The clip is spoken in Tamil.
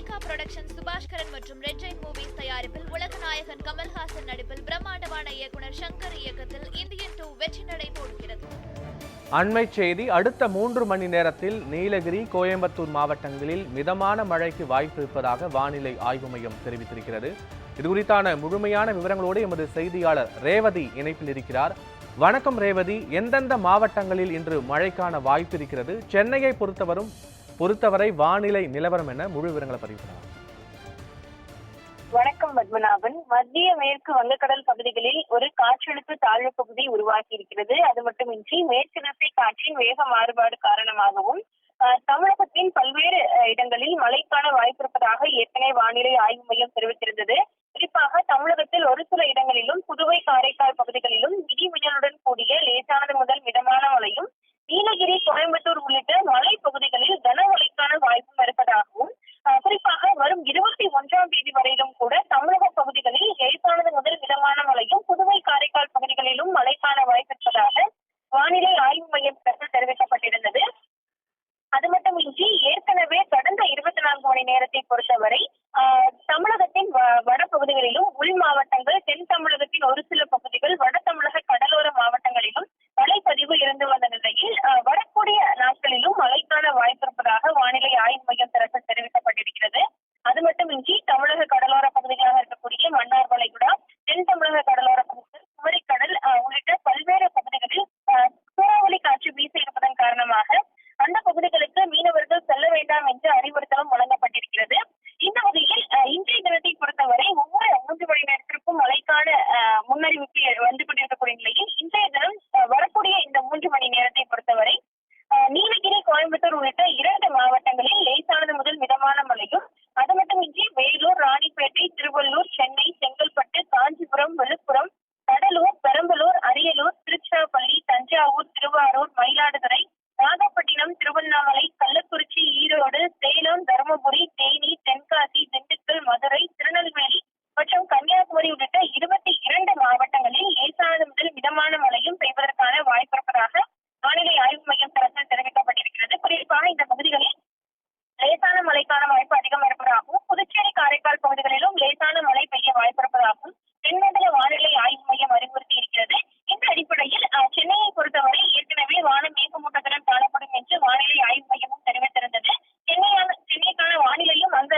லைகா புரொடக்ஷன் சுபாஷ்கரன் மற்றும் ரெட் ஜெயின் மூவிஸ் தயாரிப்பில் உலக நாயகன் கமல்ஹாசன் நடிப்பில் பிரம்மாண்டமான இயக்குனர் சங்கர் இயக்கத்தில் இந்தியன் 2 வெற்றி நடை போடுகிறது. அண்மை செய்தி. அடுத்த 3 மணி நேரத்தில் நீலகிரி, கோயம்புத்தூர் மாவட்டங்களில் மிதமான மழைக்கு வாய்ப்பு இருப்பதாக வானிலை ஆய்வு மையம் தெரிவித்திருக்கிறது. இதுகுறித்தான முழுமையான விவரங்களோடு எமது செய்தியாளர் ரேவதி இணைப்பில் இருக்கிறார். வணக்கம் ரேவதி, எந்தெந்த மாவட்டங்களில் இன்று மழைக்கான வாய்ப்பு இருக்கிறது? சென்னையை பொறுத்தவரை வானிலை நிலவரம் என முழு விவரங்களை பதிவு பண்ணலாம். வணக்கம் பத்மநாபன். மத்திய மேற்கு வங்கக்கடல் பகுதிகளில் ஒரு காற்றழுத்த தாழ்வு பகுதி உருவாகி இருக்கிறது. அது மட்டுமின்றி மேற்கு திசை காற்றின் வேக மாறுபாடு காரணமாகவும் தமிழகத்தின் பல்வேறு இடங்களில் மழைக்கான வாய்ப்பு இருப்பதாக ஏற்கனவே வானிலை ஆய்வு மையம் தெரிவித்திருந்தது. குறிப்பாக தமிழகத்தில் ஒரு சில இடங்களிலும் புதுவை, காரைக்கால் பகுதிகளிலும் இடி மின்னலுடன் கூடிய லேசானது முதல் மிதமான மழையும், நீலகிரி, கோயம்புத்தூர் உள்ளிட்ட மலை பகுதிகளில் கனமழைக்கான வாய்ப்பும் இருப்பதாகவும், குறிப்பாக வரும் 21ஆம் தேதி வரையிலும் கூட தமிழக பகுதிகளில் லேசானது முதல் மிதமான மழையும், புதுவை, காரைக்கால் பகுதிகளிலும் மழைக்கான வாய்ப்பு இருப்பதாக வானிலை ஆய்வு மையம் தெரிவிக்கப்பட்டிருந்தது. அது மட்டுமின்றி ஏற்கனவே கடந்த 24 மணி நேரத்தை பொறுத்தவரை தமிழகத்தின் வட பகுதிகளிலும், உள் மாவட்டங்கள், தென் தமிழகத்தின் ஒரு சில பகுதிகள், வட தமிழக கடலோர மாவட்டங்களிலும் மழைப்பதிவு இருந்து வந்த நிலையில் வரக்கூடிய நாட்களிலும் மழைக்கான வாய்ப்பு இருப்பதாக வானிலை ஆய்வு மையம் தெரிவிக்கப்பட்டிருக்கிறது. அது மட்டுமின்றி தமிழக கடலோர பகுதிகளாக இருக்கக்கூடிய மன்னார் வளைகுடா, தென் தமிழக கடலோர பகுதிகள், குமரிக்கடல் உள்ளிட்ட பல்வேறு பகுதிகளில் சூறாவளி காற்று வீச இருப்பதன் காரணமாக அந்த பகுதிகளுக்கு மீனவர்கள் செல்ல வேண்டாம் என்று அறிவுறுத்தலும் வழங்கப்பட்டிருக்கிறது. இந்த வகையில் இன்றைய தினத்தை பொறுத்தவரை ஒவ்வொரு 3 மணி நேரத்திற்கும் மழைக்கான முன்னறிவிப்பு வந்து கொண்டிருக்கக்கூடிய நிலையில் இன்றைய தினம் வரக்கூடிய இந்த 3 மணி நேரத்தை பொறுத்தவரை நீலகிரி, கோயம்புத்தூர் உள்ளிட்ட 2 மாவட்டங்களில் லேசானது முதல் மிதமான மழையும், அது மட்டுமின்றி வேலூர், ராணிப்பேட்டை, திருவள்ளூர், சென்னை, செங்கல்பட்டு, காஞ்சிபுரம், விழுப்புரம், கடலூர், பெரம்பலூர், அரியலூர், திருச்சிராப்பள்ளி, தஞ்சாவூர், திருவாரூர், மயிலாடுதுறை, நாகப்பட்டினம், திருவண்ணாமலை, கள்ளக்குறிச்சி, ஈரோடு, சேலம், தருமபுரி, தேனி, தென்காசி, திண்டுக்கல், மதுரை, திருநெல்வேலி மற்றும் கன்னியாகுமரி உள்ளிட்ட 22 மாவட்டங்களில் லேசானது முதல் மிதமான மழையும் பெய்வதற்கான வாய்ப்பு இருப்பதாக வானிலை ஆய்வு மையம் தரப்பில் தெரிவிக்கப்பட்டிருக்கிறது. குறிப்பாக இந்த பகுதிகளில் லேசான மழைக்கான வாய்ப்பு அதிகம் இருப்பதாகவும், புதுச்சேரி, காரைக்கால் பகுதிகளிலும் லேசான மழை பெய்ய வாய்ப்பு இருப்பதாகவும் தென்மண்டல வானிலை ஆய்வு மையம் அறிவுறுத்தி இருக்கிறது. இந்த அடிப்படையில் சென்னையை பொறுத்தவரை ஏற்கனவே வானம் மேகமூட்டத்துடன் காணப்படும் என்று வானிலை ஆய்வு மையமும் தெரிவித்திருந்தது. சென்னைக்கான வானிலையும் அந்த